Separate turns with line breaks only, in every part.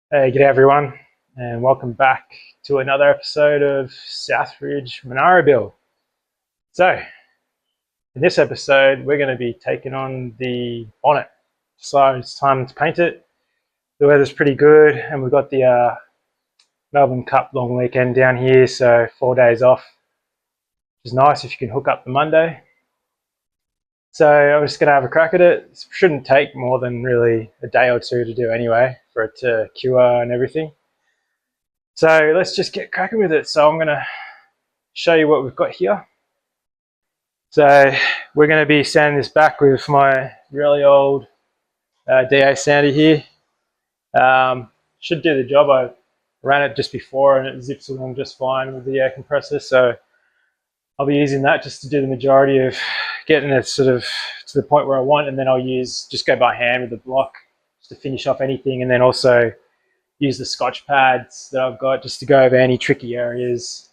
Hey, g'day everyone, and welcome back to another episode of SouthRidge Monaro build. So, in this episode, we're going to be taking on the bonnet. So it's time to paint it. The weather's pretty good, and we've got the Melbourne Cup long weekend down here, so 4 days off, which is nice if you can hook up the Monday. So I'm just going to have a crack at it. It shouldn't take more than really a day or two to do anyway, for it to cure and everything. So let's just get cracking with it. So I'm going to show you what we've got here. So we're going to be sanding this back with my really old DA sander here. Should do the job. I ran it just before and it zips along just fine with the air compressor. So I'll be using that just to do the majority of getting it sort of to the point where I want, and then I'll just go by hand with the block just to finish off anything, and then also use the Scotch pads that I've got just to go over any tricky areas.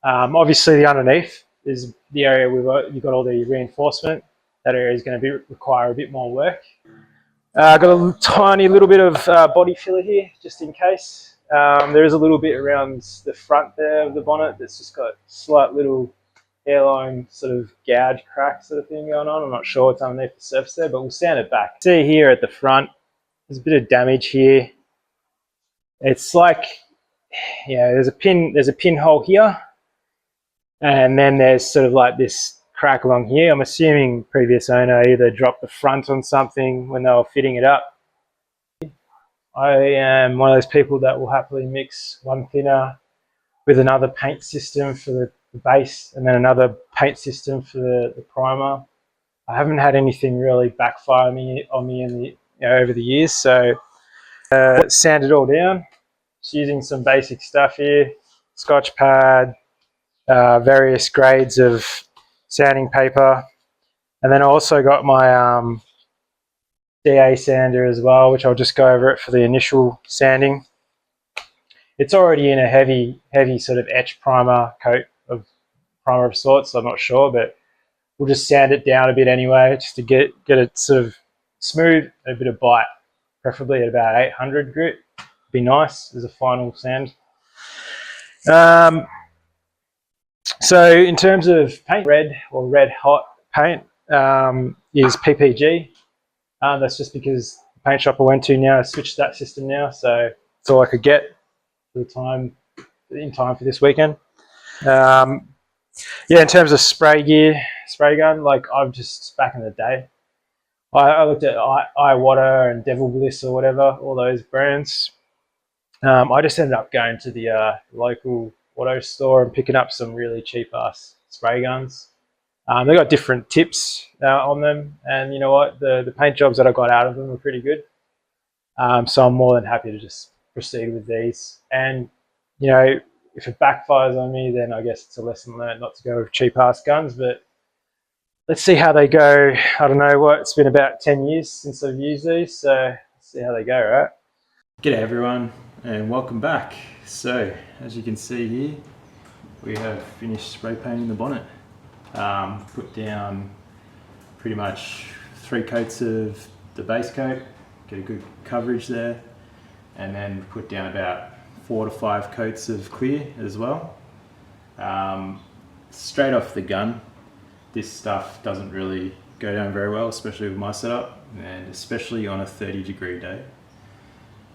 Obviously the underneath is the area you've got all the reinforcement. That area is going to require a bit more work. I've got a tiny little bit of body filler here, just in case. There is a little bit around the front there of the bonnet that's just got slight little hairline sort of gouge crack sort of thing going on. I'm not sure what's underneath the surface there, but we'll sand it back. See here at the front, there's a bit of damage here. It's like, yeah, there's a pinhole here, and then there's sort of like this crack along here. I'm assuming previous owner either dropped the front on something when they were fitting it up. I am one of those people that will happily mix one thinner with another paint system for the base and then another paint system for the primer. I haven't had anything really backfire on me over the years, so sand it all down. Just using some basic stuff here, Scotch pad, various grades of sanding paper, and then I also got my DA sander as well, which I'll just go over it for the initial sanding. It's already in a heavy sort of etch primer of sorts, so I'm not sure, but we'll just sand it down a bit anyway, just to get it sort of smooth and a bit of bite, preferably at about 800 grit. Be nice as a final sand. So in terms of paint, red or red hot paint is PPG. That's just because the paint shop I went to now has switched that system now, so it's all I could get in time for this weekend. Yeah, in terms of spray gear, spray gun, like I've just back in the day, I looked at iWater and Devil Bliss or whatever, all those brands. I just ended up going to the local auto store and picking up some really cheap ass spray guns. They got different tips on them, and you know what, the paint jobs that I got out of them were pretty good. So I'm more than happy to just proceed with these. And you know, if it backfires on me, then I guess it's a lesson learned not to go with cheap ass guns. But let's see how they go. I don't know what, it's been about 10 years since I've used these, so let's see how they go, right? G'day everyone, and welcome back. So as you can see here, we have finished spray painting the bonnet. Put down pretty much 3 coats of the base coat, get a good coverage there, and then put down about 4 to 5 coats of clear as well. Straight off the gun, this stuff doesn't really go down very well, especially with my setup, and especially on a 30-degree day.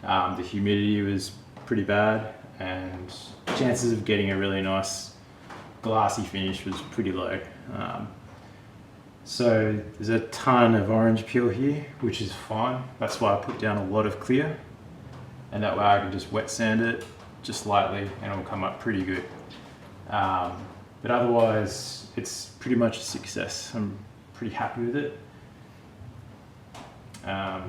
The humidity was pretty bad, and chances of getting a really nice glassy finish was pretty low. So there's a ton of orange peel here, which is fine. That's why I put down a lot of clear, and that way I can just wet sand it just lightly and it'll come up pretty good. But otherwise it's pretty much a success. I'm pretty happy with it. I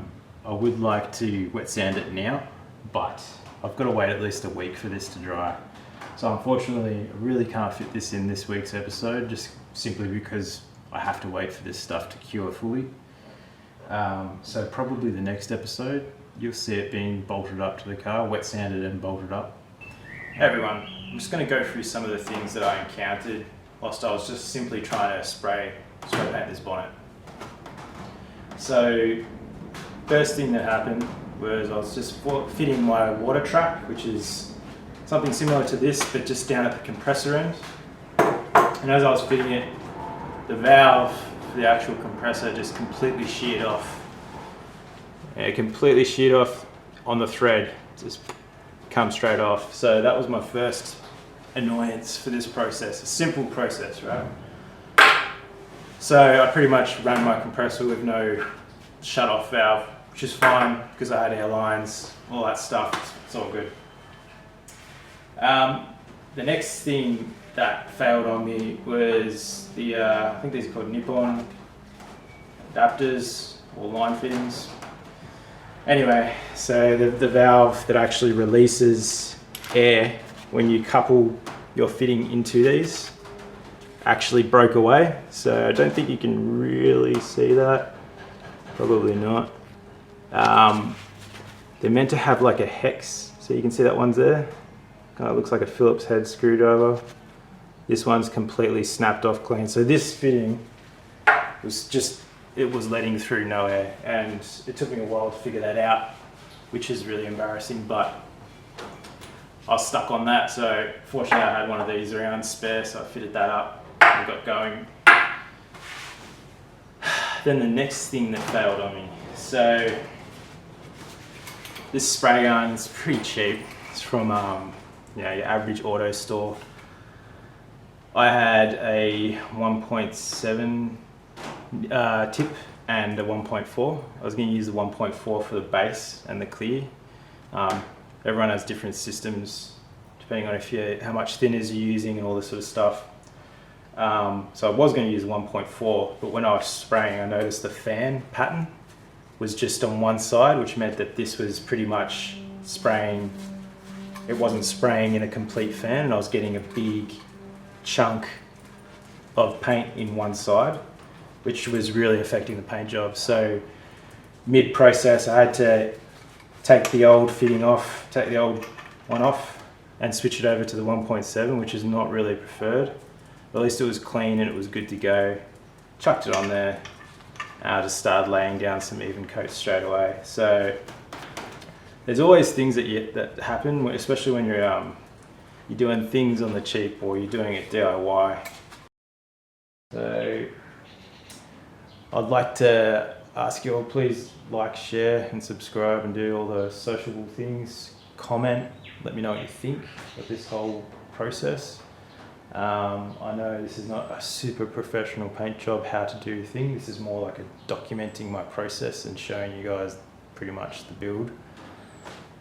would like to wet sand it now, but I've got to wait at least a week for this to dry. So unfortunately, I really can't fit this in this week's episode, just simply because I have to wait for this stuff to cure fully. So probably the next episode, you'll see it being bolted up to the car, wet sanded and bolted up. Hey everyone, I'm just going to go through some of the things that I encountered whilst I was just simply trying to spray paint this bonnet. So first thing that happened was I was just fitting my water trap, which is something similar to this, but just down at the compressor end. And as I was fitting it, the valve for the actual compressor just completely sheared off. Yeah, it completely sheared off on the thread, just come straight off. So that was my first annoyance for this process, a simple process, right? So I pretty much ran my compressor with no shut-off valve, which is fine because I had air lines, all that stuff, it's all good. The next thing that failed on me was the, I think these are called Nippon adapters or line fittings. Anyway, so the valve that actually releases air when you couple your fitting into these actually broke away. So I don't think you can really see that. Probably not. They're meant to have like a hex, so you can see that one's there. Kind of looks like a Phillips head screwdriver. This one's completely snapped off clean. So this fitting was just, it was letting through no air, and it took me a while to figure that out, which is really embarrassing, but I was stuck on that. So fortunately I had one of these around spare, so I fitted that up and got going. Then the next thing that failed on me. So this spray gun is pretty cheap. It's from your average auto store. I had a 1.7 tip and a 1.4. I was going to use the 1.4 for the base and the clear. Everyone has different systems depending on how much thinners you're using and all this sort of stuff. So I was going to use 1.4, but when I was spraying, I noticed the fan pattern was just on one side, which meant that this was pretty much spraying. It wasn't spraying in a complete fan, and I was getting a big chunk of paint in one side, which was really affecting the paint job. So mid-process, I had to take the old fitting off, take the old one off, and switch it over to the 1.7, which is not really preferred. But at least it was clean and it was good to go. Chucked it on there. I just started laying down some even coats straight away. So there's always things that happen, especially when you're doing things on the cheap or you're doing it DIY. So I'd like to ask you all, please like, share and subscribe and do all the sociable things. Comment, let me know what you think of this whole process. I know this is not a super professional paint job, how to do thing. This is more like documenting my process and showing you guys pretty much the build.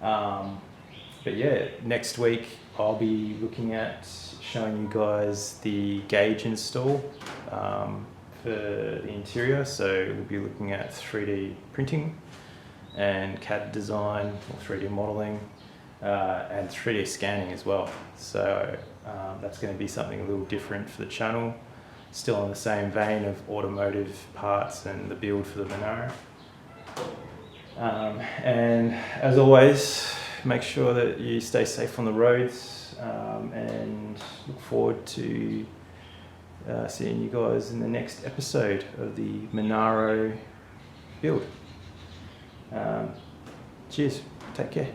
But yeah, next week I'll be looking at showing you guys the gauge install for the interior. So we'll be looking at 3D printing and CAD design or 3D modeling and 3D scanning as well. So that's going to be something a little different for the channel, still in the same vein of automotive parts and the build for the Monaro. And as always, make sure that you stay safe on the roads, and look forward to seeing you guys in the next episode of the Monaro build. Cheers, take care.